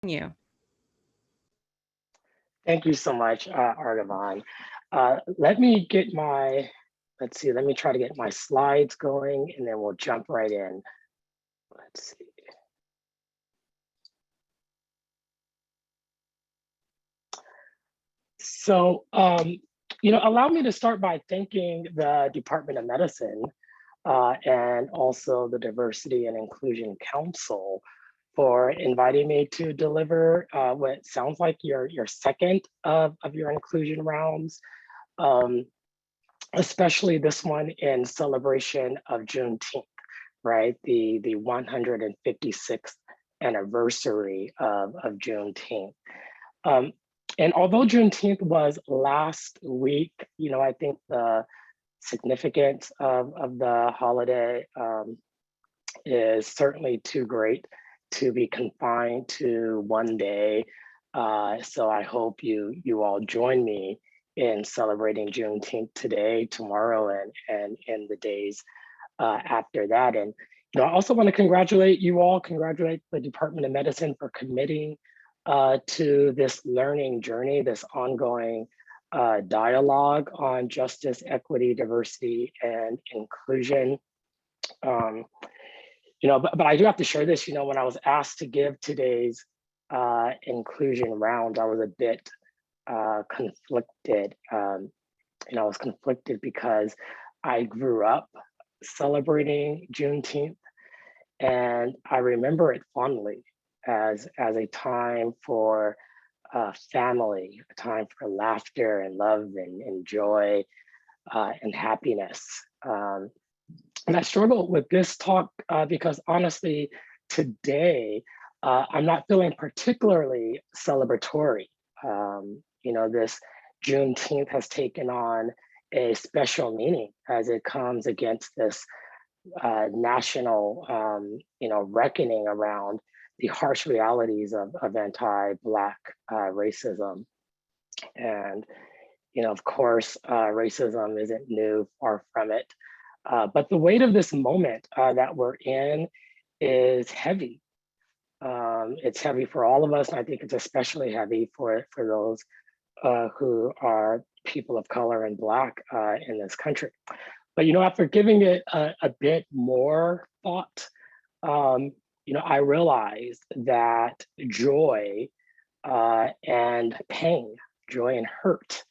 You. Thank you so much, Ardavan. Let me get my, let's see, let me try to get my slides going and then we'll jump right in. Let's see. So, allow me to start by thanking the Department of Medicine and also the Diversity and Inclusion Council for inviting me to deliver what sounds like your second of your inclusion rounds. Um, Especially this one in celebration of Juneteenth, right? The 156th anniversary of Juneteenth. Um, and although Juneteenth was last week, I think the significance of the holiday is certainly too great to be confined to one day. So I hope you all join me in celebrating Juneteenth today, tomorrow, and in the days after that. And I also want to congratulate you all, congratulate the Department of Medicine for committing to this learning journey, this ongoing dialogue on justice, equity, diversity, and inclusion. Um, but I do have to share this, when I was asked to give today's inclusion round, I was a bit conflicted. I was conflicted because I grew up celebrating Juneteenth, and I remember it fondly as a time for family, a time for laughter and love and joy and happiness. And I struggle with this talk because honestly, today, I'm not feeling particularly celebratory. This Juneteenth has taken on a special meaning as it comes against this national, reckoning around the harsh realities of anti-Black racism. And, of course, racism isn't new, far from it. But the weight of this moment that we're in is heavy. It's heavy for all of us, and I think it's especially heavy for those who are people of color and Black in this country. But after giving it a bit more thought, I realized that joy and pain, joy and hurt,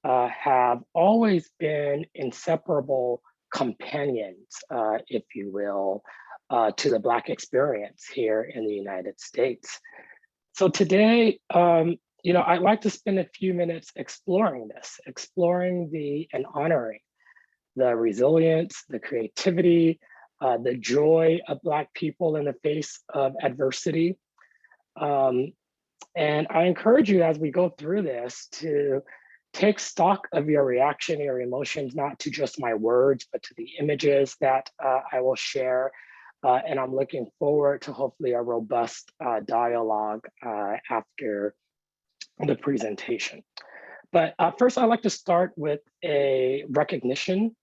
have always been inseparable companions, if you will, to the Black experience here in the United States. So today, I'd like to spend a few minutes exploring this, exploring and honoring the resilience, the creativity, the joy of Black people in the face of adversity. Um, and I encourage you as we go through this to take stock of your reaction, your emotions, not to just my words, but to the images that I will share. And I'm looking forward to hopefully a robust dialogue after the presentation. But first, I'd like to start with a recognition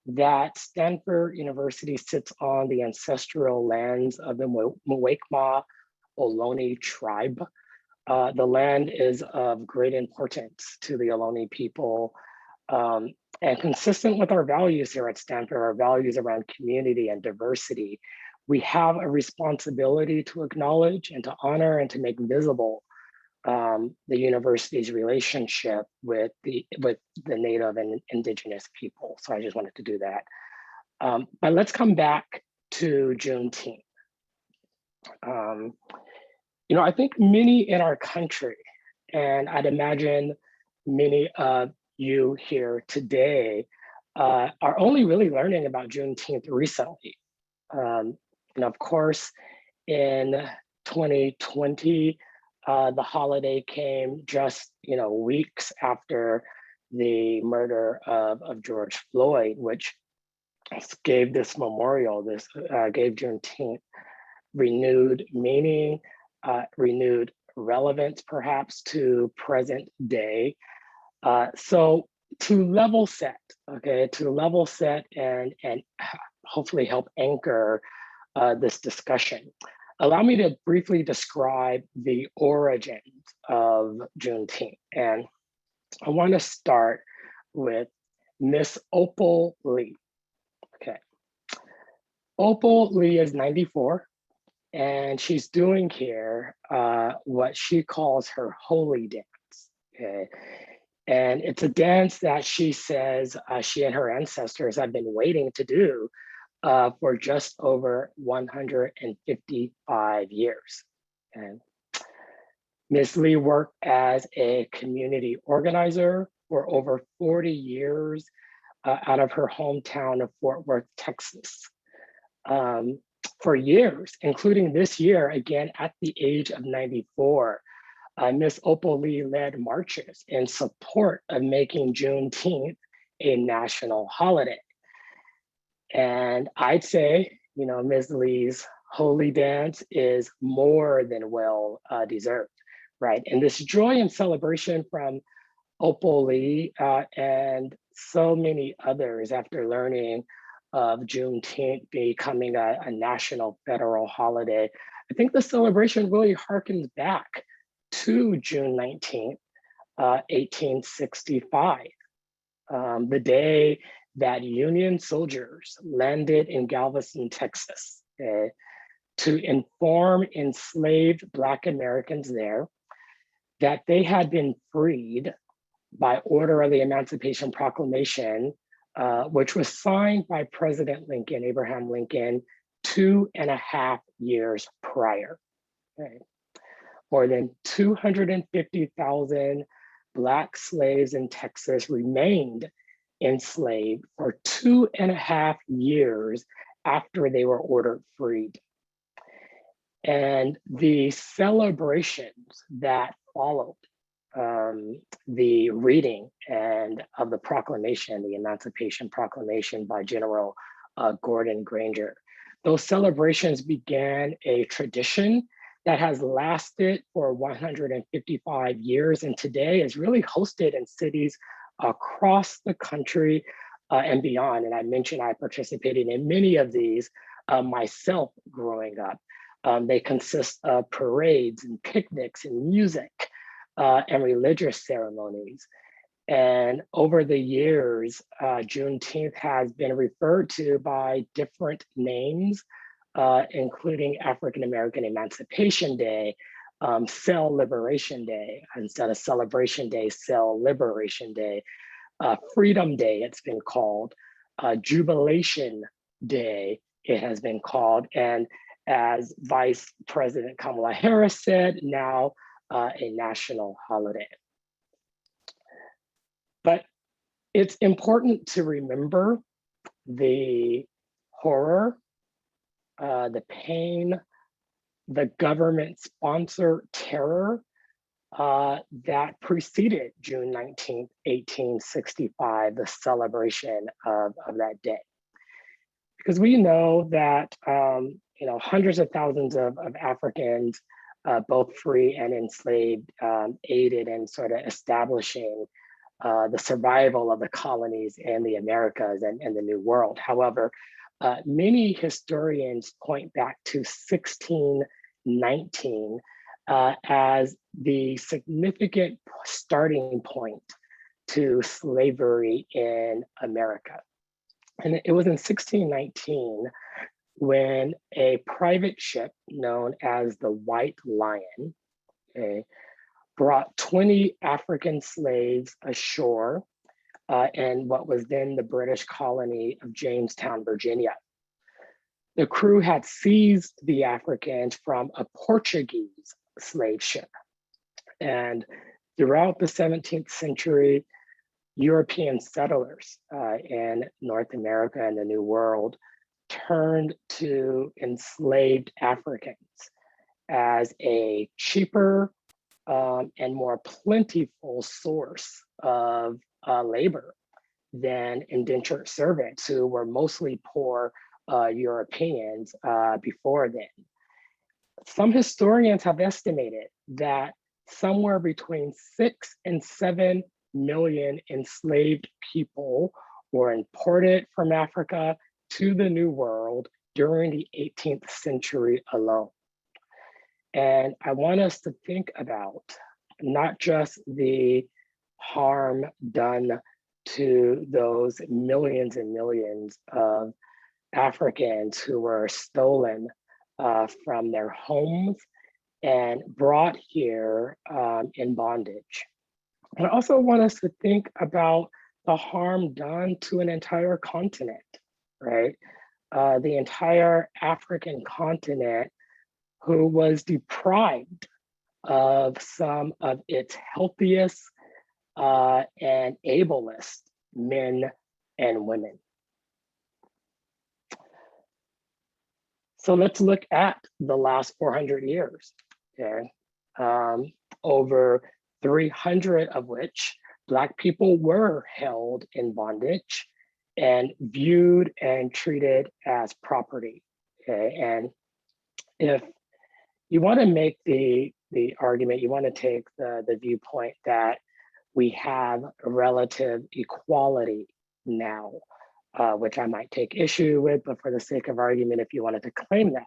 that Stanford University sits on the ancestral lands of the Muwekma Ohlone tribe. The land is of great importance to the Ohlone people, and consistent with our values here at Stanford, our values around community and diversity, we have a responsibility to acknowledge and to honor and to make visible the university's relationship with the Native and Indigenous people. So I just wanted to do that. But let's come back to Juneteenth. I think many in our country, and I'd imagine many of you here today, are only really learning about Juneteenth recently. Of course, in 2020, the holiday came just weeks after the murder of George Floyd, which gave this memorial, gave Juneteenth renewed meaning, renewed relevance perhaps to present day. So to level set, okay, and hopefully help anchor this discussion. Allow me to briefly describe the origins of Juneteenth. And I want to start with Miss Opal Lee. Okay. Opal Lee is 94, and she's doing here what she calls her holy dance. Okay. And it's a dance that she says she and her ancestors have been waiting to do for just over 155 years. And Ms. Lee worked as a community organizer for over 40 years out of her hometown of Fort Worth, Texas. For years, including this year, again, at the age of 94, Ms. Opal Lee led marches in support of making Juneteenth a national holiday. And I'd say, Ms. Lee's holy dance is more than well deserved, right? And this joy and celebration from Opal Lee and so many others after learning of Juneteenth becoming a national federal holiday, I think the celebration really harkens back to June 19th, 1865, the day that Union soldiers landed in Galveston, Texas, to inform enslaved Black Americans there that they had been freed by order of the Emancipation Proclamation, which was signed by President Lincoln, Abraham Lincoln, 2.5 years prior. Okay. More than 250,000 Black slaves in Texas remained enslaved for 2.5 years after they were ordered freed. And the celebrations that followed the reading of the proclamation, the Emancipation Proclamation by General Gordon Granger, those celebrations began a tradition that has lasted for 155 years, and today is really hosted in cities across the country and beyond. And I mentioned I participated in many of these myself growing up. They consist of parades and picnics and music and religious ceremonies. And over the years, Juneteenth has been referred to by different names, including African American Emancipation Day, Cell Liberation Day, instead of Celebration Day, Cell Liberation Day, Freedom Day, it's been called, Jubilation Day, it has been called, and as Vice President Kamala Harris said, now a national holiday. But it's important to remember the horror, the pain, the government-sponsored terror that preceded June 19th, 1865, the celebration of that day. Because we know that hundreds of thousands of Africans, both free and enslaved, aided in sort of establishing the survival of the colonies and the Americas and the New World. However, many historians point back to 1619 as the significant starting point to slavery in America. And it was in 1619 when a private ship known as the White Lion brought 20 African slaves ashore in what was then the British colony of Jamestown, Virginia. The crew had seized the Africans from a Portuguese slave ship. And throughout the 17th century, European settlers in North America and the New World turned to enslaved Africans as a cheaper and more plentiful source of labor than indentured servants who were mostly poor Europeans before then. Some historians have estimated that somewhere between 6 and 7 million enslaved people were imported from Africa to the New World during the 18th century alone. And I want us to think about not just the harm done to those millions and millions of Africans who were stolen from their homes and brought here in bondage. And I also want us to think about the harm done to an entire continent, right? The entire African continent who was deprived of some of its healthiest and ablest men and women. So let's look at the last 400 years, okay? Over 300 of which Black people were held in bondage and viewed and treated as property, okay? And if you want to make the argument, you want to take the viewpoint that we have relative equality now, which I might take issue with, but for the sake of argument, if you wanted to claim that,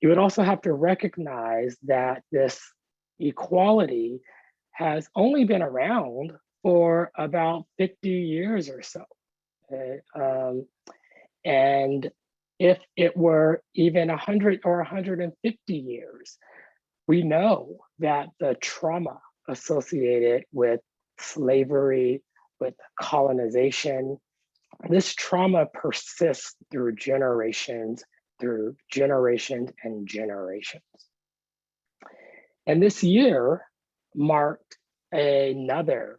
you would also have to recognize that this equality has only been around for about 50 years or so. Okay? And if it were even 100 or 150 years, we know that the trauma associated with slavery, with colonization, this trauma persists through generations and generations. And this year marked another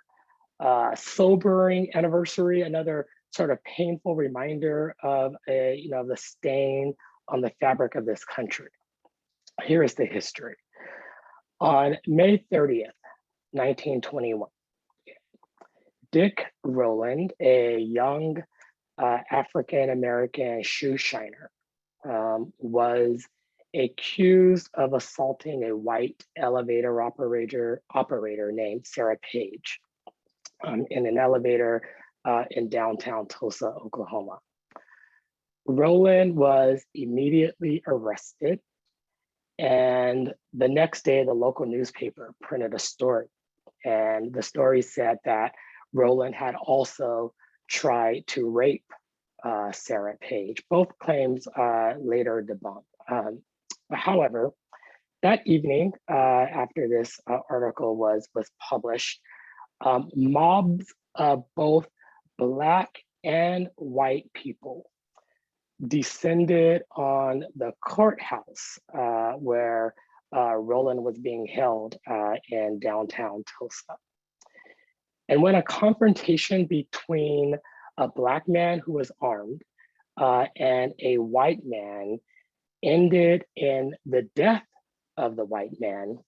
sobering anniversary, another sort of painful reminder of the stain on the fabric of this country. Here is the history. On May 30th, 1921, Dick Rowland, a young African-American shoe shiner, was accused of assaulting a white elevator operator named Sarah Page in an elevator in downtown Tulsa, Oklahoma. Rowland was immediately arrested, and the next day the local newspaper printed a story, and the story said that Rowland had also tried to rape Sarah Page. Both claims later debunked. However, that evening, after this article was published, mobs of both Black and white people descended on the courthouse where Rowland was being held in downtown Tulsa. And when a confrontation between a Black man who was armed and a white man ended in the death of the white man,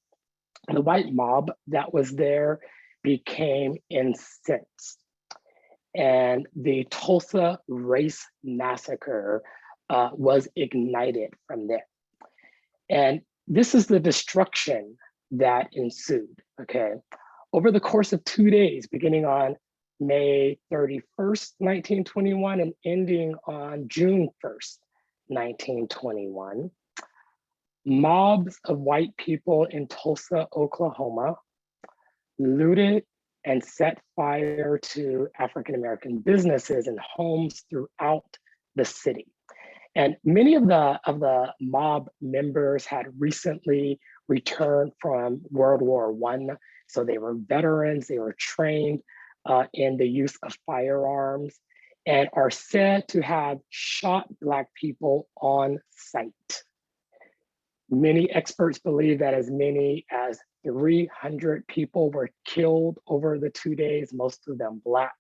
the white mob that was there became incensed. And the Tulsa Race Massacre was ignited from there. And this is the destruction that ensued, okay? Over the course of 2 days, beginning on May 31st, 1921, and ending on June 1st, 1921, mobs of white people in Tulsa, Oklahoma, looted and set fire to African-American businesses and homes throughout the city. And many of the mob members had recently returned from World War I. So they were veterans, they were trained in the use of firearms and are said to have shot Black people on sight. Many experts believe that as many as 300 people were killed over the 2 days, most of them Black.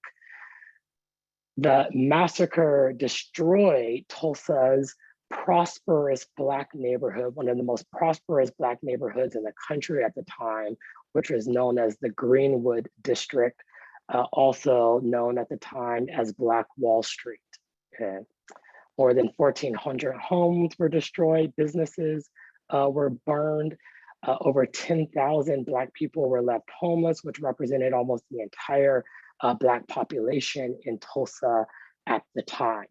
The massacre destroyed Tulsa's prosperous Black neighborhood, one of the most prosperous Black neighborhoods in the country at the time, which was known as the Greenwood District, also known at the time as Black Wall Street. Okay. More than 1,400 homes were destroyed, businesses were burned, over 10,000 Black people were left homeless, which represented almost the entire Black population in Tulsa at the time.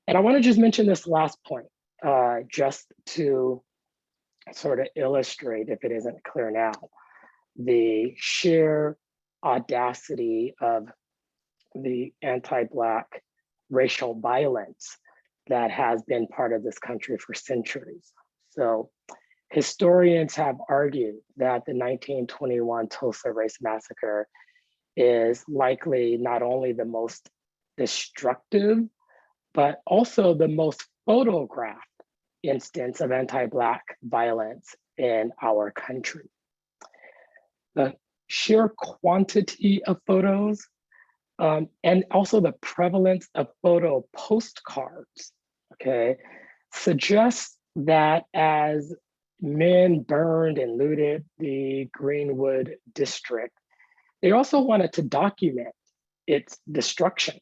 And I want to just mention this last point, just to sort of illustrate, if it isn't clear now, the sheer audacity of the anti-Black racial violence that has been part of this country for centuries. So historians have argued that the 1921 Tulsa Race Massacre is likely not only the most destructive, but also the most photographed instance of anti-Black violence in our country. The sheer quantity of photos and also the prevalence of photo postcards, okay, suggests that as men burned and looted the Greenwood district, they also wanted to document its destruction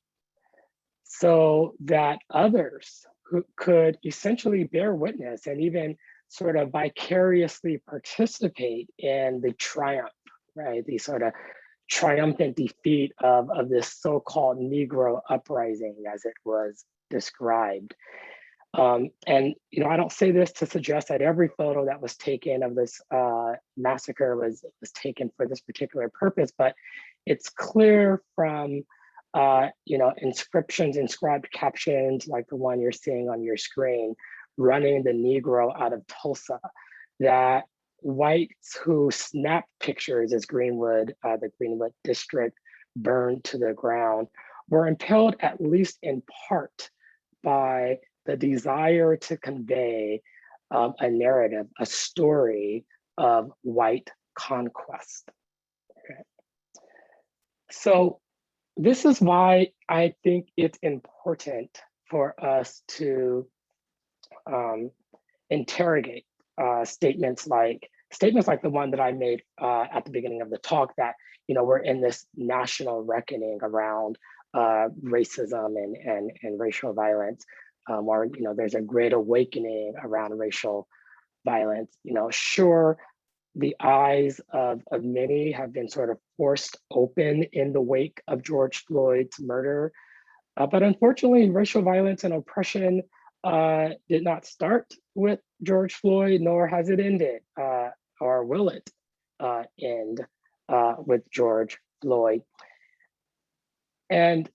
so that others who could essentially bear witness and even sort of vicariously participate in the triumph, right? The sort of triumphant defeat of this so-called Negro uprising, as it was described. And I don't say this to suggest that every photo that was taken of this massacre was taken for this particular purpose, but it's clear from inscriptions, inscribed captions like the one you're seeing on your screen, running the Negro out of Tulsa, that whites who snapped pictures as Greenwood, the Greenwood district burned to the ground, were impelled at least in part by the desire to convey a narrative, a story of white conquest. Okay. So this is why I think it's important for us to interrogate statements like the one that I made at the beginning of the talk, that we're in this national reckoning around racism and racial violence, or there's a great awakening around racial violence. Sure, the eyes of many have been sort of forced open in the wake of George Floyd's murder, but unfortunately, racial violence and oppression did not start with George Floyd, nor has it ended, or will it end with George Floyd. And,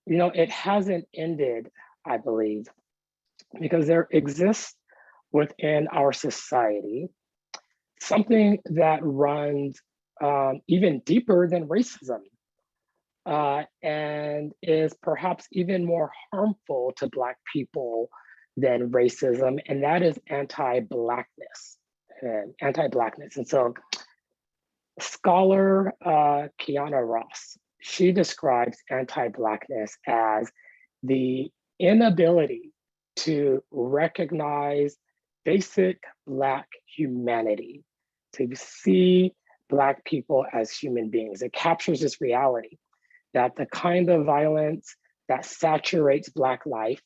it hasn't ended, I believe, because there exists within our society something that runs even deeper than racism and is perhaps even more harmful to Black people than racism, and that is anti-Blackness. And so scholar Kiana Ross, she describes anti-Blackness as the inability to recognize basic Black humanity, to see Black people as human beings. It captures this reality that the kind of violence that saturates Black life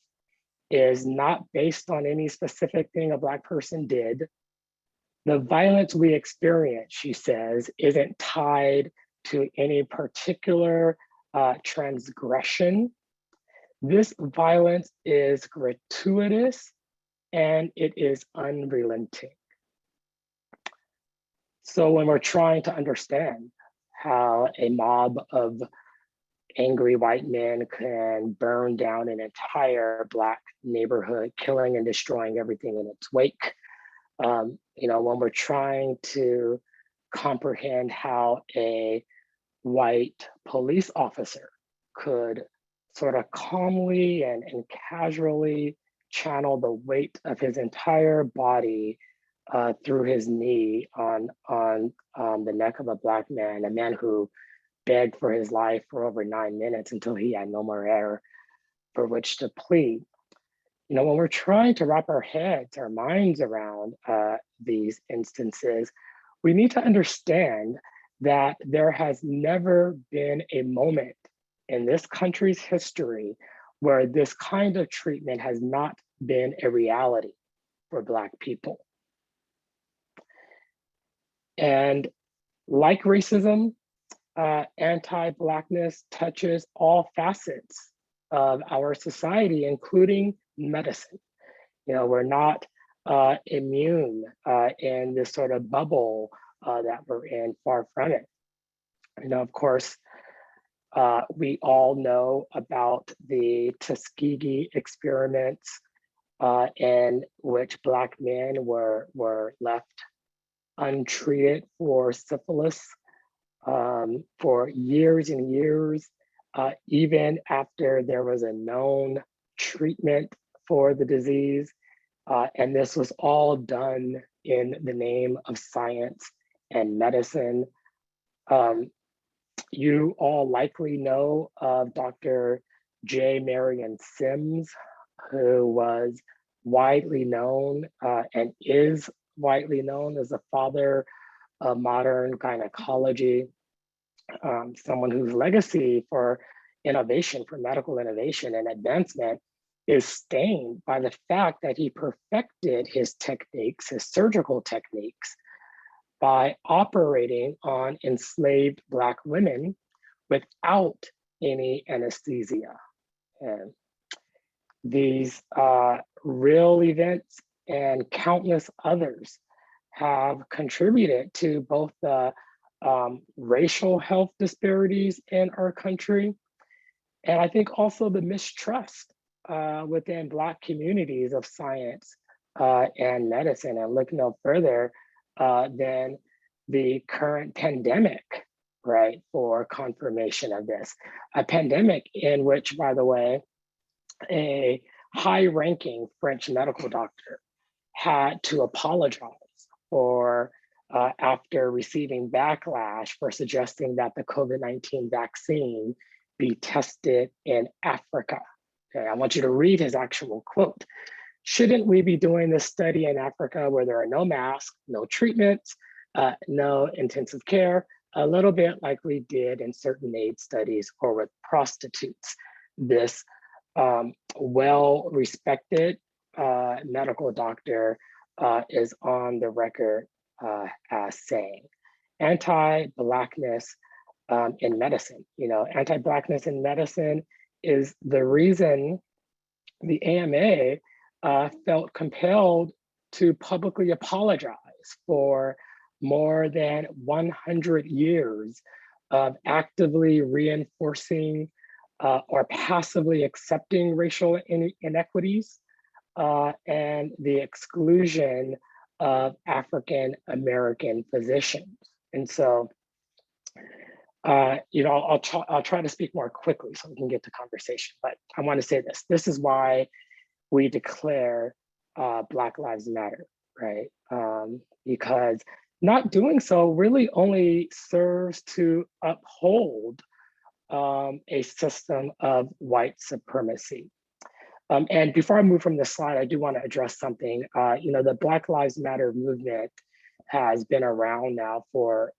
is not based on any specific thing a Black person did. The violence we experience, she says, isn't tied to any particular transgression. This violence is gratuitous and it is unrelenting. So when we're trying to understand how a mob of angry white men can burn down an entire Black neighborhood, killing and destroying everything in its wake, when we're trying to comprehend how a white police officer could sort of calmly and casually channel the weight of his entire body through his knee on the neck of a Black man, a man who begged for his life for over 9 minutes until he had no more air for which to plead. When we're trying to wrap our heads, our minds around these instances, we need to understand that there has never been a moment in this country's history where this kind of treatment has not been a reality for Black people. And like racism, anti-Blackness touches all facets of our society, including medicine. We're not immune in this sort of bubble that we're in, far from it. Of course, we all know about the Tuskegee experiments in which Black men were left untreated for syphilis for years and years, even after there was a known treatment for the disease. And this was all done in the name of science and medicine. You all likely know of Dr. J. Marion Sims, who was widely known and is widely known as the father of modern gynecology, someone whose legacy for innovation, for medical innovation and advancement is stained by the fact that he perfected his techniques, his surgical techniques, by operating on enslaved Black women without any anesthesia. And these real events and countless others have contributed to both the racial health disparities in our country, and I think also the mistrust within Black communities of science and medicine. And look no further than the current pandemic, right, for confirmation of this. A pandemic in which, by the way, a high-ranking French medical doctor had to apologize for after receiving backlash for suggesting that the COVID-19 vaccine be tested in Africa. Okay, I want you to read his actual quote. "Shouldn't we be doing this study in Africa where there are no masks, no treatments, no intensive care, a little bit like we did in certain AIDS studies or with prostitutes?" This well-respected medical doctor is on the record as saying, anti-Blackness in medicine. Anti-Blackness in medicine is the reason the AMA felt compelled to publicly apologize for more than 100 years of actively reinforcing or passively accepting racial inequities and the exclusion of African American physicians. And so, I'll try to speak more quickly so we can get to conversation, but I want to say this. This is why we declare Black Lives Matter, right? Because not doing so really only serves to uphold a system of white supremacy. And before I move from this slide, I do want to address something. The Black Lives Matter movement has been around now for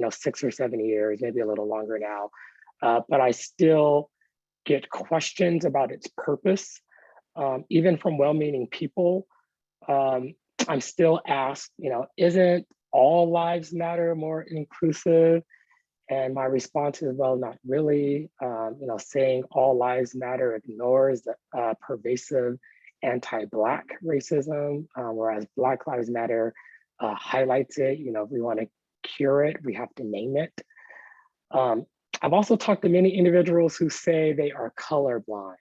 6 or 7 years, maybe a little longer now, but I still get questions about its purpose, even from well-meaning people. I'm still asked, isn't all lives matter more inclusive? And my response is, well, not really. Saying all lives matter ignores the pervasive anti-Black racism, whereas Black Lives Matter highlights it. If we want to cure it, we have to name it. I've also talked to many individuals who say they are colorblind.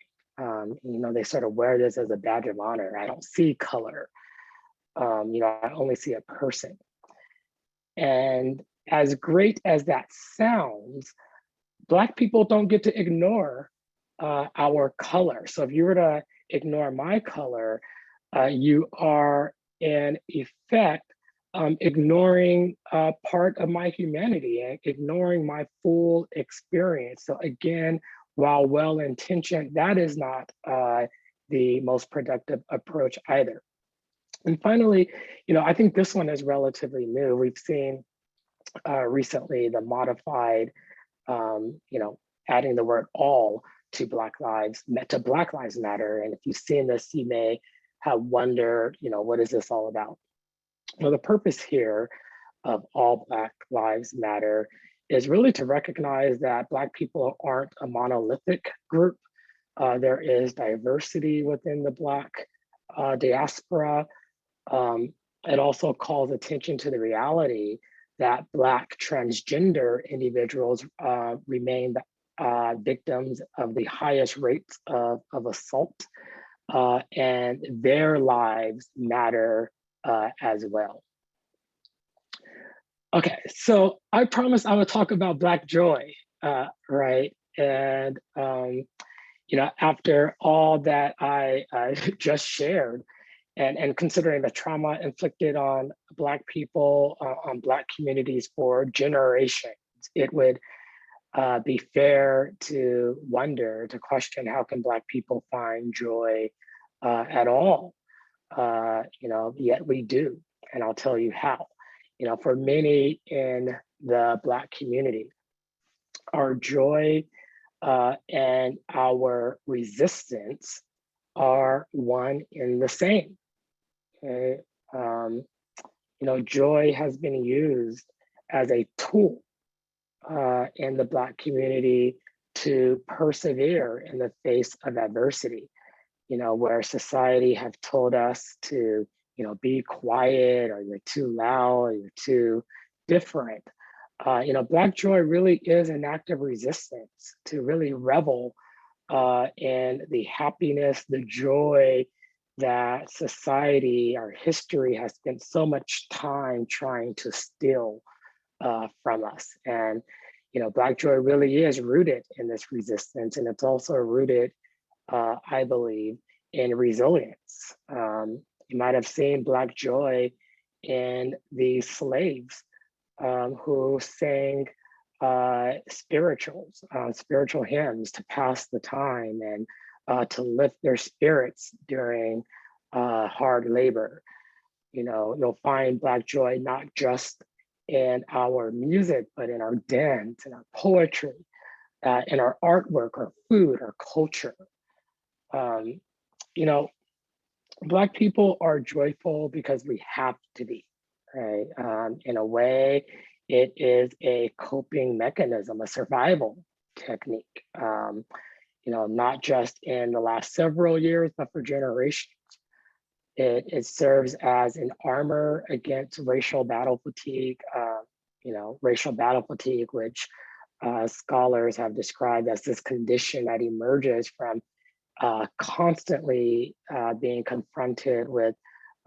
They sort of wear this as a badge of honor. I don't see color. I only see a person. And as great as that sounds, Black people don't get to ignore our color. So if you were to ignore my color, you are in effect ignoring part of my humanity and ignoring my full experience. So again, while well-intentioned, that is not the most productive approach either. And finally, I think this one is relatively new. We've seen recently the modified, adding the word all to Black Lives Matter. And if you've seen this, you may have wondered, what is this all about? Well, the purpose here of all Black Lives Matter is really to recognize that Black people aren't a monolithic group. There is diversity within the Black diaspora. It also calls attention to the reality that Black transgender individuals remain victims of the highest rates of assault, and their lives matter as well. Okay, so I promised I would talk about Black joy, right? And after all that I just shared, and considering the trauma inflicted on Black people, on Black communities for generations, it would be fair to wonder, to question, how can Black people find joy at all? Yet we do, and I'll tell you how. For many in the Black community, our joy and our resistance are one in the same. Okay? Joy has been used as a tool in the Black community to persevere in the face of adversity, where society have told us to, be quiet, or you're too loud, or you're too different. Black joy really is an act of resistance to really revel in the happiness, the joy that society, our history has spent so much time trying to steal from us. And, Black joy really is rooted in this resistance, and it's also rooted, I believe, in resilience. You might have seen Black joy in the slaves who sang spiritual hymns to pass the time and to lift their spirits during hard labor. You'll find Black joy not just in our music, but in our dance, in our poetry, in our artwork, our food, our culture. Black people are joyful because we have to be, right? In a way, it is a coping mechanism, a survival technique, not just in the last several years, but for generations. It serves as an armor against racial battle fatigue, which scholars have described as this condition that emerges from constantly being confronted with,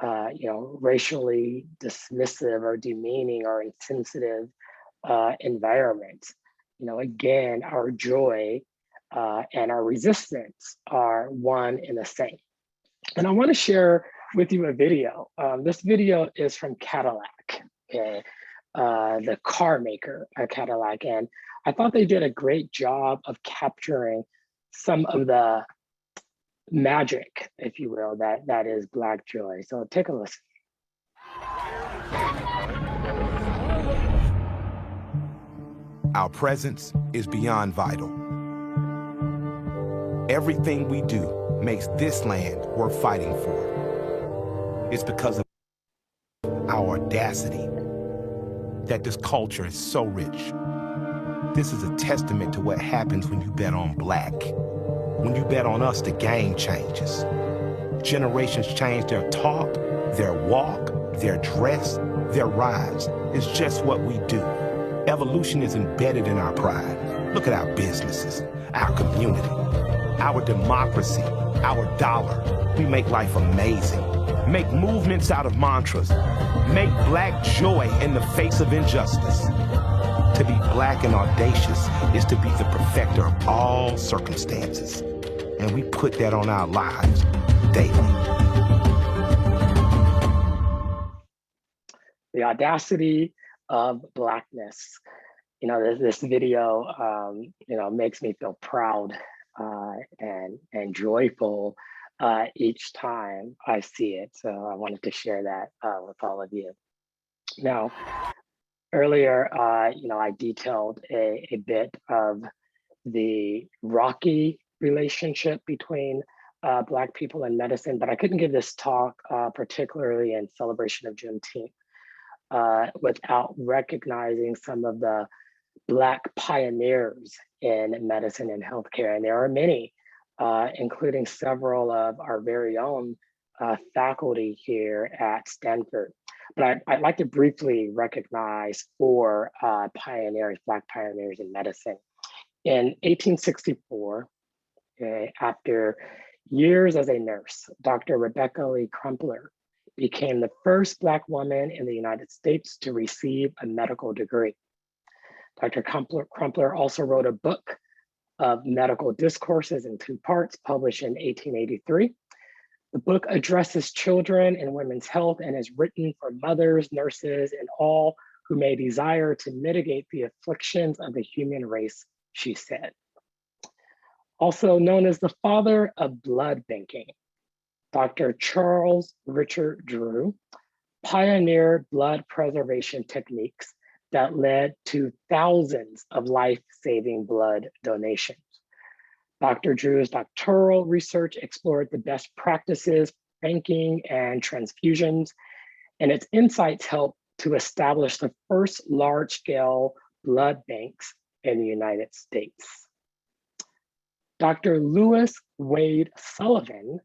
racially dismissive or demeaning or insensitive environments. Again, our joy and our resistance are one and the same. And I want to share with you a video. This video is from Cadillac, okay? The car maker at Cadillac. And I thought they did a great job of capturing some of the magic, if you will, that is Black joy. So take a listen. Our presence is beyond vital. Everything we do makes this land worth fighting for. It's because of our audacity that this culture is so rich. This is a testament to what happens when you bet on Black. When you bet on us, the game changes. Generations change their talk, their walk, their dress, their rise. It's just what we do. Evolution is embedded in our pride. Look at our businesses, our community, our democracy, our dollar. We make life amazing. Make movements out of mantras. Make Black joy in the face of injustice. To be Black and audacious is to be the perfecter of all circumstances. And we put that on our lives daily. The audacity of Blackness. This video, makes me feel proud and joyful each time I see it. So I wanted to share that with all of you. Now, earlier, I detailed a bit of the rocky relationship between Black people and medicine, but I couldn't give this talk, particularly in celebration of Juneteenth, without recognizing some of the Black pioneers in medicine and healthcare. And there are many, including several of our very own faculty here at Stanford. But I'd like to briefly recognize four pioneers, Black pioneers in medicine. In 1864, after years as a nurse, Dr. Rebecca Lee Crumpler became the first Black woman in the United States to receive a medical degree. Dr. Crumpler also wrote a book of medical discourses in 2 parts, published in 1883. The book addresses children and women's health and is written for mothers, nurses, and all who may desire to mitigate the afflictions of the human race, she said. Also known as the father of blood banking, Dr. Charles Richard Drew pioneered blood preservation techniques that led to thousands of life-saving blood donations. Dr. Drew's doctoral research explored the best practices, banking, and transfusions, and its insights helped to establish the first large-scale blood banks in the United States. Dr. Lewis Wade Sullivan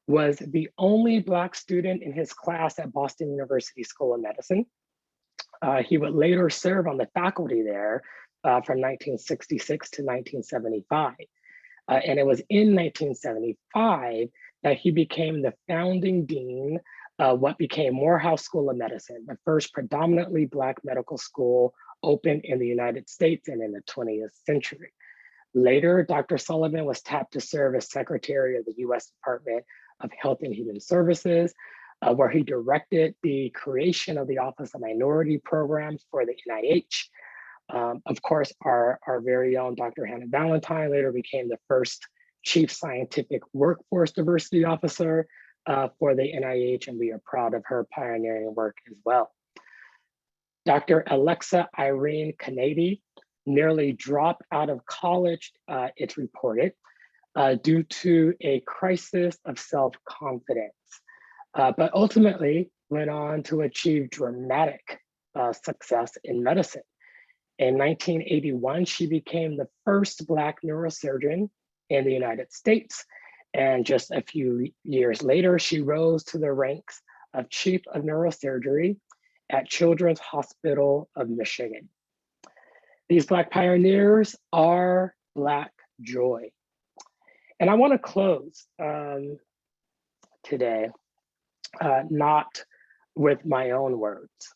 was the only Black student in his class at Boston University School of Medicine. He would later serve on the faculty there from 1966 to 1975. And it was in 1975 that he became the founding dean of what became Morehouse School of Medicine, the first predominantly Black medical school opened in the United States and in the 20th century. Later, Dr. Sullivan was tapped to serve as Secretary of the US Department of Health and Human Services, where he directed the creation of the Office of Minority Programs for the NIH. Of course, our very own Dr. Hannah Valentine later became the first Chief Scientific Workforce Diversity Officer for the NIH, and we are proud of her pioneering work as well. Dr. Alexa Irene Kennedy nearly dropped out of college, it's reported, due to a crisis of self-confidence, but ultimately went on to achieve dramatic success in medicine. In 1981, she became the first Black neurosurgeon in the United States. And just a few years later, she rose to the ranks of Chief of Neurosurgery at Children's Hospital of Michigan. These Black pioneers are Black joy. And I want to close today, not with my own words,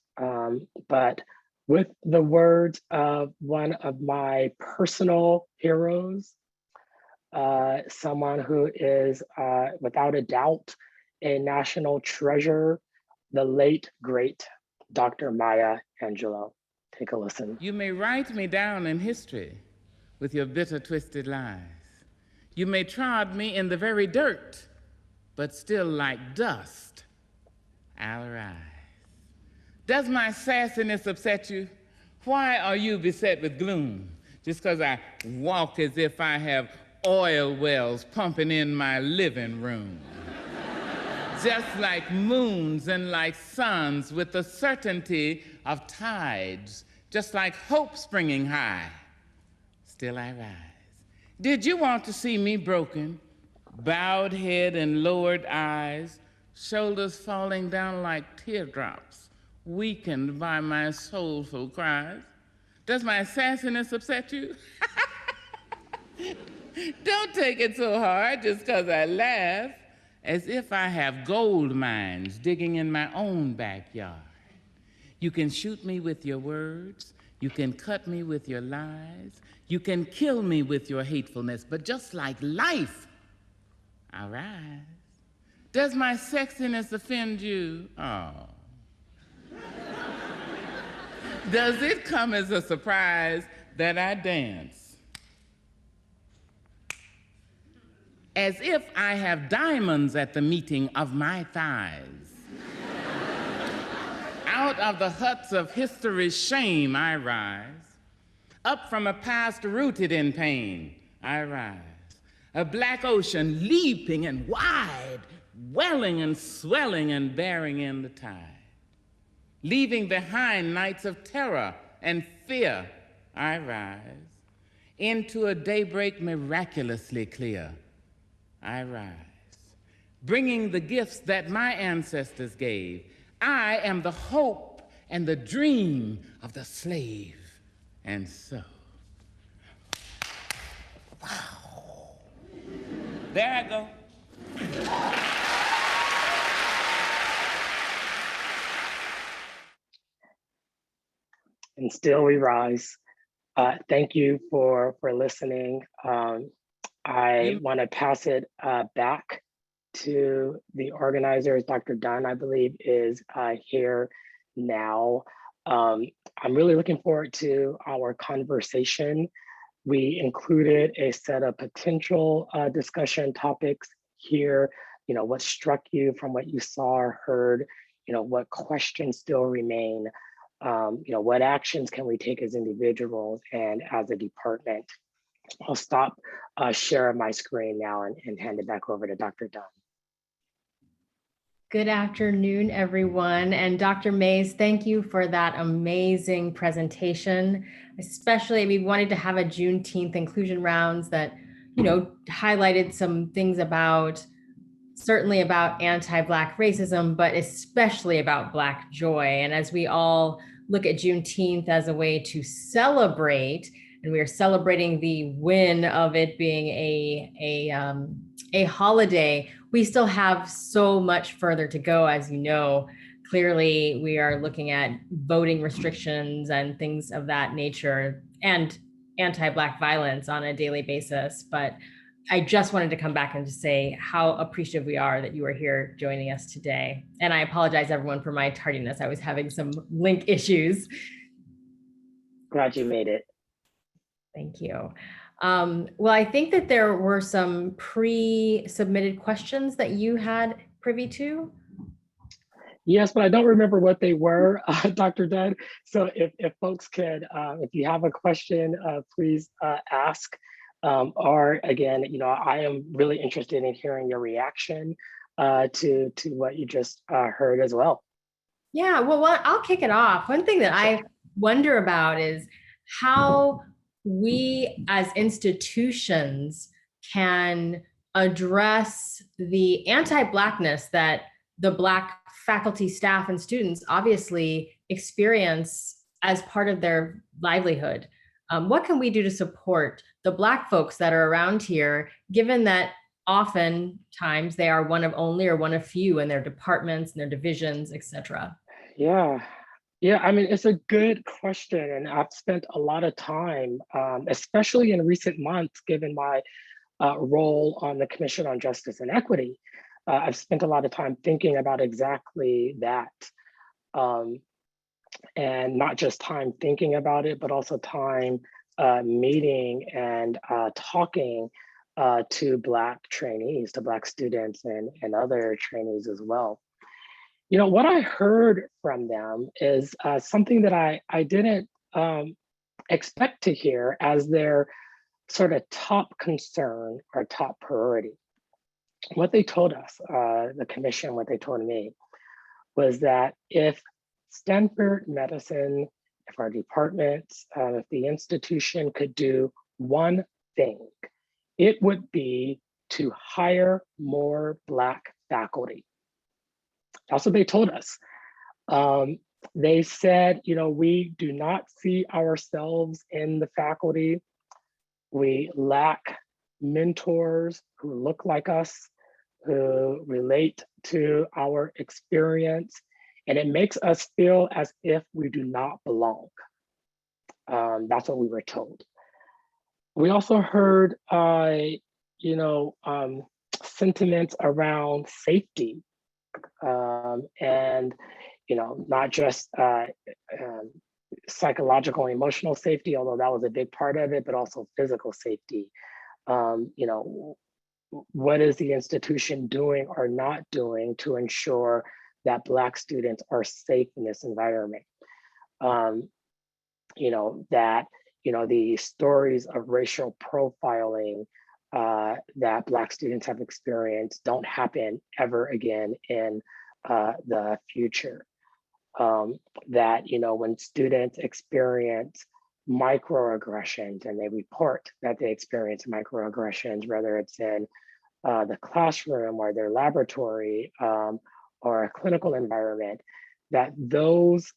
but with the words of one of my personal heroes, someone who is without a doubt a national treasure, the late, great Dr. Maya Angelou. Take a listen. You may write me down in history with your bitter, twisted lies. You may trod me in the very dirt, but still like dust, I'll rise. Does my sassiness upset you? Why are you beset with gloom? Just because I walk as if I have oil wells pumping in my living room. Just like moons and like suns with the certainty of tides, just like hope springing high, still I rise. Did you want to see me broken, bowed head and lowered eyes, shoulders falling down like teardrops, weakened by my soulful cries? Does my sassiness upset you? Don't take it so hard just because I laugh, as if I have gold mines digging in my own backyard. You can shoot me with your words, you can cut me with your lies, you can kill me with your hatefulness, but just like life, I rise. Does my sexiness offend you? Oh. Does it come as a surprise that I dance as if I have diamonds at the meeting of my thighs? Out of the huts of history's shame I rise. Up from a past rooted in pain I rise. A black ocean leaping and wide, welling and swelling and bearing in the tide. Leaving behind nights of terror and fear I rise. Into a daybreak miraculously clear I rise. bringing the gifts that my ancestors gave. I am the hope and the dream of the slave. And so, wow, there I go. And still we rise. Thank you for listening. I want to pass it back to the organizers. Dr. Dunn, I believe, is here now. I'm really looking forward to our conversation. We included a set of potential discussion topics here. You know, what struck you from what you saw or heard? You know, what questions still remain? You know, what actions can we take as individuals and as a department? I'll stop sharing my screen now and hand it back over to Dr. Dunn. Good afternoon, everyone. And Dr. Mayes, thank you for that amazing presentation. Especially, we wanted to have a Juneteenth inclusion rounds that, you know, highlighted some things about, certainly about anti-Black racism, but especially about Black joy. And as we all look at Juneteenth as a way to celebrate, and we are celebrating the win of it being a holiday, we still have so much further to go. As you know, clearly we are looking at voting restrictions and things of that nature and anti-Black violence on a daily basis. But I just wanted to come back and just say how appreciative we are that you are here joining us today. And I apologize, everyone, for my tardiness. I was having some link issues. Glad you made it. Thank you. Well, I think that there were some pre-submitted questions that you had privy to. Yes, but I don't remember what they were, Dr. Dunn. So if folks could, if you have a question, please ask. Or again, you know, I am really interested in hearing your reaction to what you just heard as well. Yeah, well, I'll kick it off. One thing that I wonder about is how we as institutions can address the anti-Blackness that the Black faculty, staff, and students obviously experience as part of their livelihood. What can we do to support the Black folks that are around here, given that oftentimes they are one of only or one of few in their departments and their divisions, et cetera? Yeah, I mean, it's a good question. And I've spent a lot of time, especially in recent months, given my role on the Commission on Justice and Equity, I've spent a lot of time thinking about exactly that. And not just time thinking about it, but also time meeting and talking to Black trainees, to Black students and other trainees as well. You know, what I heard from them is something that I didn't expect to hear as their sort of top concern or top priority. What they told us, the commission, what they told me, was that if Stanford Medicine, if our departments, if the institution could do one thing, it would be to hire more Black faculty. That's what they told us. They said, you know, we do not see ourselves in the faculty. We lack mentors who look like us, who relate to our experience, and it makes us feel as if we do not belong. That's what we were told. We also heard, you know, sentiments around safety. And, you know, not just psychological and emotional safety, although that was a big part of it, but also physical safety. You know, what is the institution doing or not doing to ensure that Black students are safe in this environment? You know, that, you know, the stories of racial profiling that Black students have experienced don't happen ever again in the future. That, you know, when students experience microaggressions and they report that they experience microaggressions, whether it's in the classroom or their laboratory or a clinical environment, that those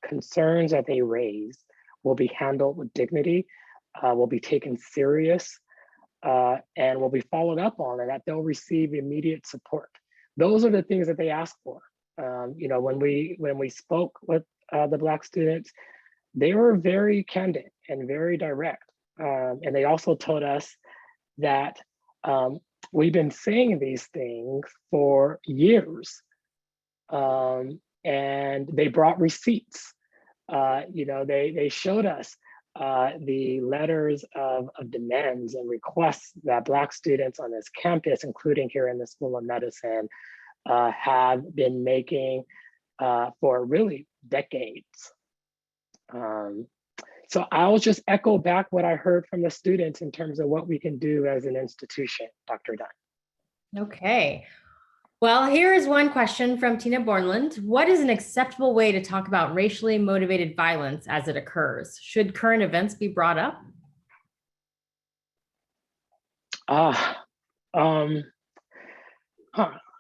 concerns that they raise will be handled with dignity, will be taken serious, and will be followed up on, and that they'll receive immediate support. Those are the things that they ask for. When we spoke with the Black students, they were very candid and very direct. And they also told us that we've been saying these things for years. And they brought receipts. They showed us the letters of demands and requests that Black students on this campus, including here in the School of Medicine, have been making for really decades. So I'll just echo back what I heard from the students in terms of what we can do as an institution, Dr. Dunn. Okay. Well, here is one question from Tina Bornland. What is an acceptable way to talk about racially motivated violence as it occurs? Should current events be brought up?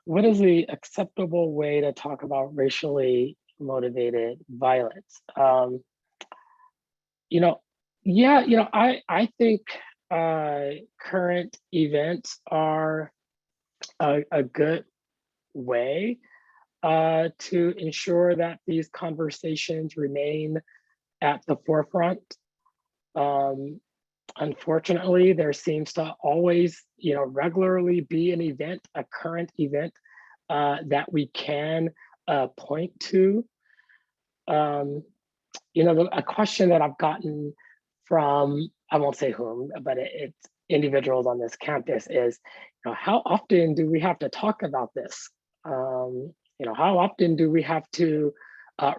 What is the acceptable way to talk about racially motivated violence? I think current events are a good way to ensure that these conversations remain at the forefront. Unfortunately, there seems to always, regularly be an event, a current event that we can point to. A question that I've gotten from, I won't say whom, but it's individuals on this campus is, how often do we have to talk about this? How often do we have to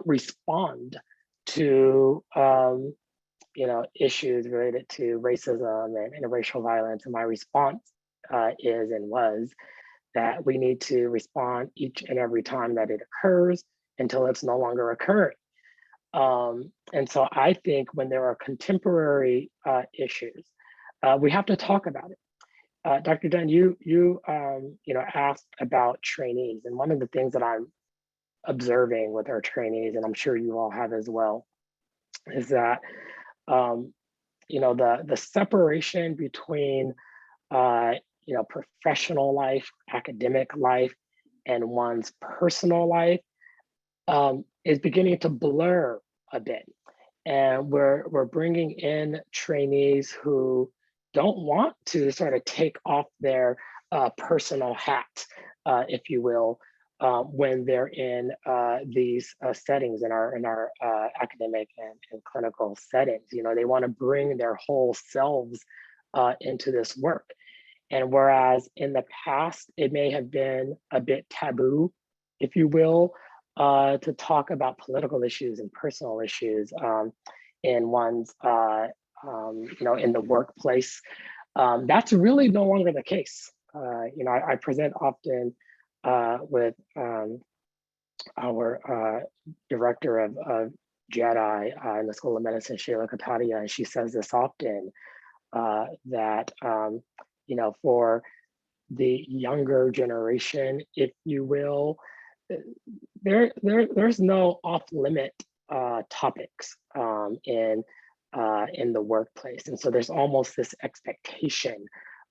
respond to issues related to racism and interracial violence? And my response is and was that we need to respond each and every time that it occurs until it's no longer occurring. And so I think when there are contemporary issues, we have to talk about it. Dr. Dunn, you asked about trainees, and one of the things that I'm observing with our trainees, and I'm sure you all have as well, is that the separation between professional life, academic life, and one's personal life is beginning to blur a bit. And we're bringing in trainees who don't want to sort of take off their personal hat, if you will, when they're in these settings in our academic and clinical settings. They want to bring their whole selves into this work. And whereas in the past, it may have been a bit taboo, if you will, to talk about political issues and personal issues in one's, in the workplace, that's really no longer the case. I present often with our director of JEDI in the School of Medicine, Sheila Katadia, and she says this often, that, for the younger generation, if you will, there's no off-limit topics in the workplace. And so there's almost this expectation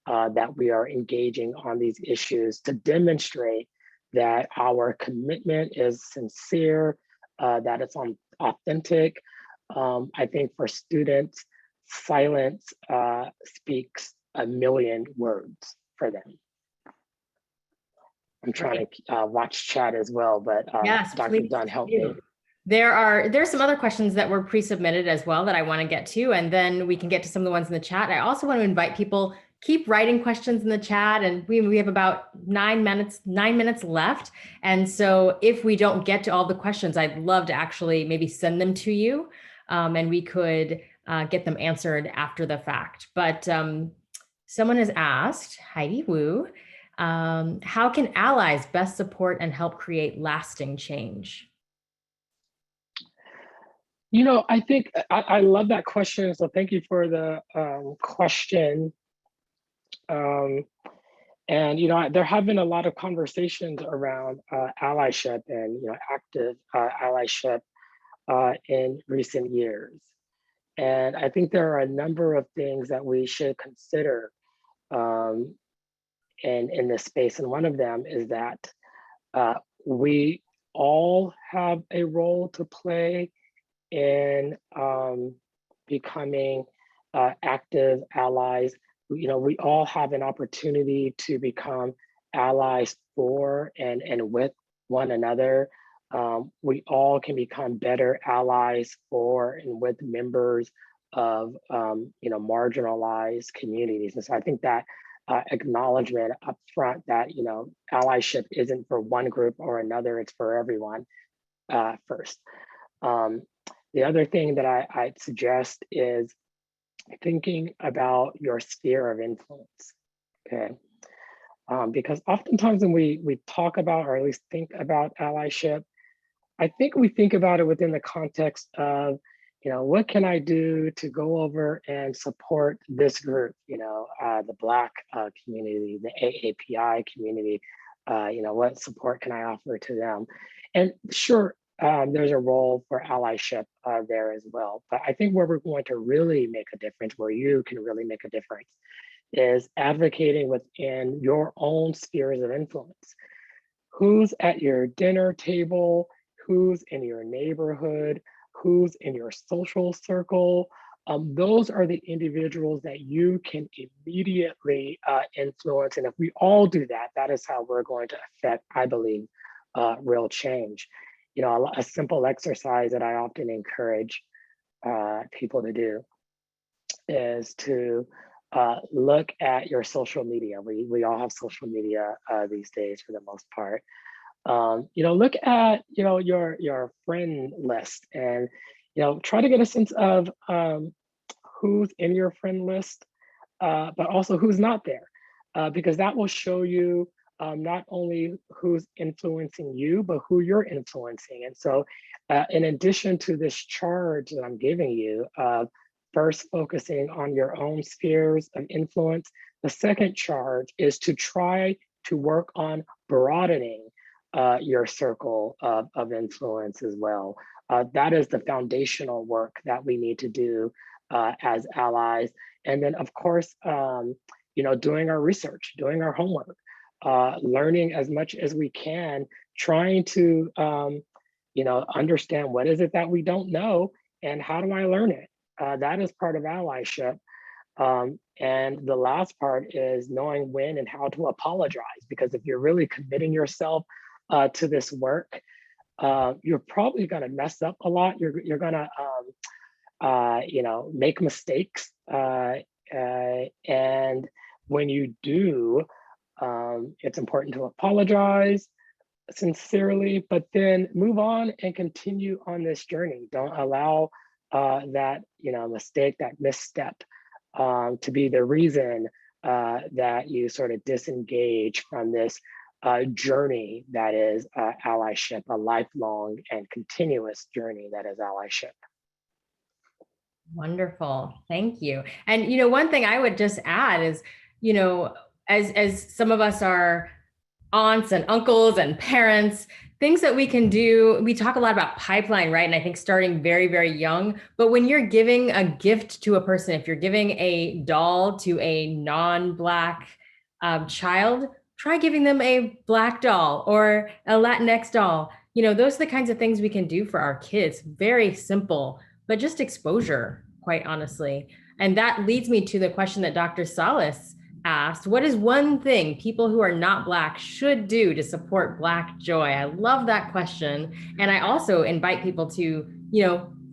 that we are engaging on these issues to demonstrate that our commitment is sincere, that it's authentic. I think for students, silence speaks a million words for them. I'm trying to watch chat as well, but yes, Dr. Dunn, help me. There's some other questions that were pre-submitted as well that I want to get to, and then we can get to some of the ones in the chat. I also want to invite people, keep writing questions in the chat, and we have about 9 minutes left. And so if we don't get to all the questions, I'd love to actually maybe send them to you, and we could get them answered after the fact. But someone has asked, Heidi Wu, how can allies best support and help create lasting change? I think I love that question. So thank you for the question. And there have been a lot of conversations around allyship and active allyship in recent years. And I think there are a number of things that we should consider in this space. And one of them is that we all have a role to play in becoming active allies. We all have an opportunity to become allies for and with one another. We all can become better allies for and with members of marginalized communities. And so I think that acknowledgement up front that allyship isn't for one group or another, it's for everyone first. The other thing that I'd suggest is thinking about your sphere of influence, okay? Because oftentimes when we talk about, or at least think about allyship, I think we think about it within the context of, what can I do to go over and support this group, the Black community, the AAPI community, what support can I offer to them? And sure, there's a role for allyship there as well. But I think where we're going to really make a difference, where you can really make a difference, is advocating within your own spheres of influence. Who's at your dinner table? Who's in your neighborhood? Who's in your social circle? Those are the individuals that you can immediately influence. And if we all do that, that is how we're going to affect, I believe, real change. A simple exercise that I often encourage people to do is to look at your social media. We all have social media these days for the most part. Look at your friend list and try to get a sense of who's in your friend list, but also who's not there, because that will show you not only who's influencing you, but who you're influencing. And so in addition to this charge that I'm giving you, first focusing on your own spheres of influence, the second charge is to try to work on broadening your circle of influence as well. That is the foundational work that we need to do as allies. And then of course, doing our research, doing our homework, learning as much as we can, trying to understand what is it that we don't know and how do I learn it? That is part of allyship. And the last part is knowing when and how to apologize, because if you're really committing yourself to this work, you're probably going to mess up a lot. You're going to, make mistakes. And when you do, it's important to apologize sincerely, but then move on and continue on this journey. Don't allow that, mistake, that misstep to be the reason that you sort of disengage from this journey that is allyship, a lifelong and continuous journey that is allyship. Wonderful. Thank you. And, one thing I would just add is, as some of us are aunts and uncles and parents, things that we can do, we talk a lot about pipeline, right? And I think starting very, very young, but when you're giving a gift to a person, if you're giving a doll to a non-Black child, try giving them a Black doll or a Latinx doll. Those are the kinds of things we can do for our kids. Very simple, but just exposure, quite honestly. And that leads me to the question that Dr. Salas asked. What is one thing people who are not Black should do to support Black joy? I love that question. And I also invite people to,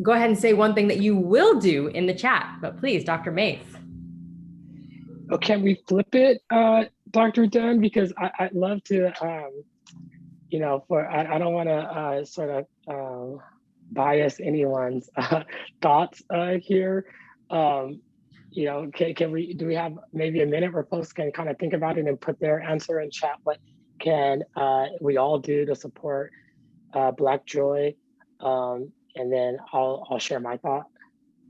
go ahead and say one thing that you will do in the chat, but please, Dr. Mayes. Oh, can we flip it, Dr. Dunn? Because I'd love to, I don't want to sort of bias anyone's thoughts here. Do we have maybe a minute where folks can kind of think about it and put their answer in chat? What can we all do to support Black joy? And then I'll share my thought.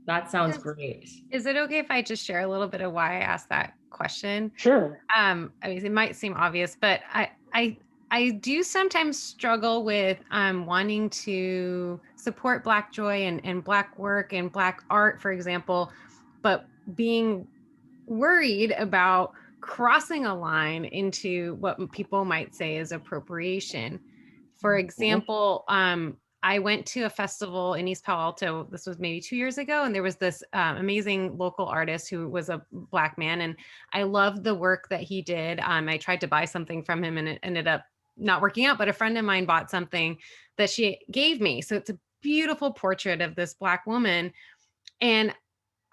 That sounds great. Is it okay if I just share a little bit of why I asked that question? Sure. I mean, it might seem obvious, but I do sometimes struggle with wanting to support Black joy and Black work and Black art, for example, but being worried about crossing a line into what people might say is appropriation. For example, I went to a festival in East Palo Alto. This was maybe 2 years ago. And there was this amazing local artist who was a Black man. And I loved the work that he did. I tried to buy something from him and it ended up not working out, but a friend of mine bought something that she gave me. So it's a beautiful portrait of this Black woman. And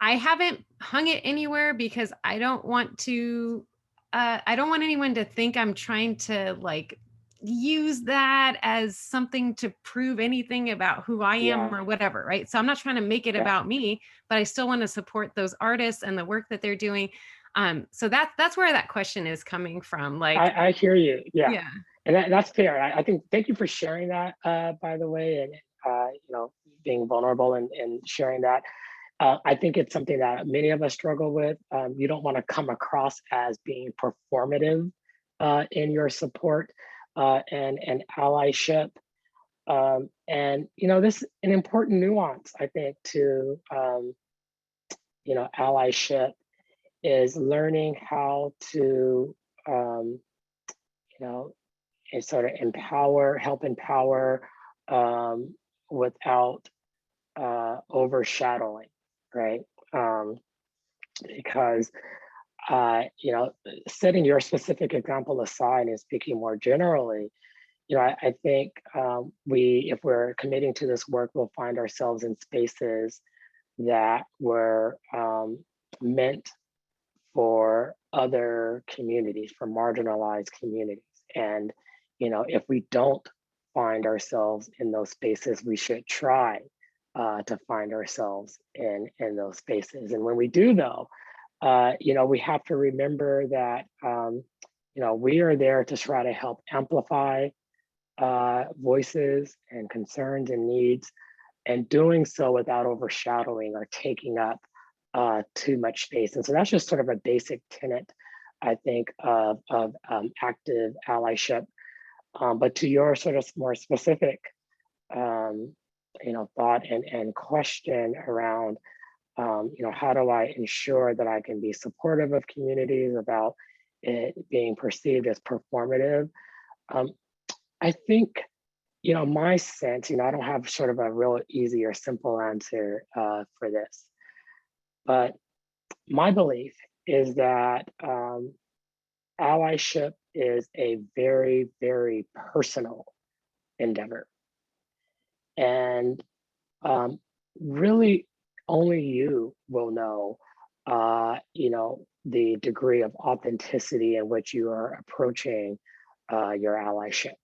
I haven't hung it anywhere because I don't want to, I don't want anyone to think I'm trying to like use that as something to prove anything about who I am or whatever, right? So I'm not trying to make it about me, but I still want to support those artists and the work that they're doing. So that's where that question is coming from. Like, I hear you. yeah. And that's fair. I think, thank you for sharing that, by the way, and, being vulnerable and sharing that. I think it's something that many of us struggle with. You don't want to come across as being performative in your support and allyship. And, this is an important nuance, I think, to, allyship is learning how to, and sort of help empower without overshadowing, right? Because setting your specific example aside and speaking more generally, I think if we're committing to this work, we'll find ourselves in spaces that were meant for other communities, for marginalized communities. And, if we don't find ourselves in those spaces, we should try to find ourselves in those spaces. And when we do, though, we have to remember that, we are there to try to help amplify voices and concerns and needs, and doing so without overshadowing or taking up too much space. And so that's just sort of a basic tenet, I think, of active allyship. But to your sort of more specific, thought and question around, how do I ensure that I can be supportive of communities about it being perceived as performative? I think, my sense, I don't have sort of a real easy or simple answer for this, but my belief is that allyship is a very, very personal endeavor. And really only you will know, the degree of authenticity in which you are approaching your allyship.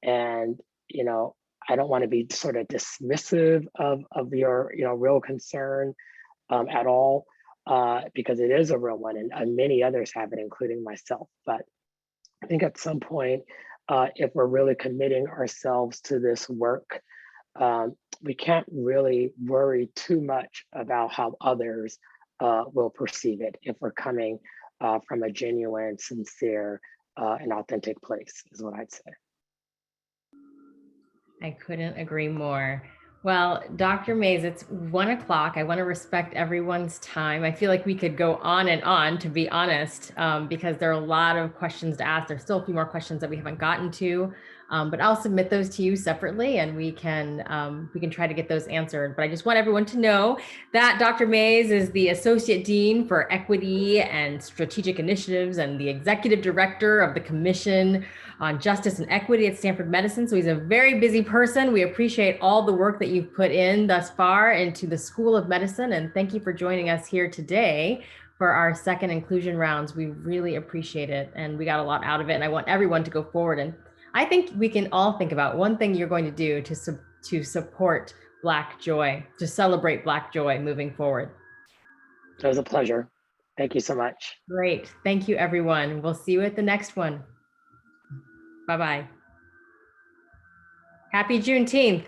And, I don't want to be sort of dismissive of your, real concern at all, because it is a real one, and many others have it, including myself. But I think at some point, if we're really committing ourselves to this work, we can't really worry too much about how others will perceive it if we're coming from a genuine, sincere, and authentic place, is what I'd say. I couldn't agree more. Well, Dr. Mayes, it's 1 o'clock. I want to respect everyone's time. I feel like we could go on and on, to be honest, because there are a lot of questions to ask. There's still a few more questions that we haven't gotten to, but I'll submit those to you separately, and we can try to get those answered. But I just want everyone to know that Dr. Mayes is the Associate Dean for Equity and Strategic Initiatives and the Executive Director of the Commission on Justice and Equity at Stanford Medicine. So he's a very busy person. We appreciate all the work that you've put in thus far into the School of Medicine. And thank you for joining us here today for our second inclusion rounds. We really appreciate it. And we got a lot out of it. And I want everyone to go forward. And I think we can all think about one thing you're going to do to support Black joy, to celebrate Black joy moving forward. It was a pleasure. Thank you so much. Great. Thank you, everyone. We'll see you at the next one. Bye-bye. Happy Juneteenth.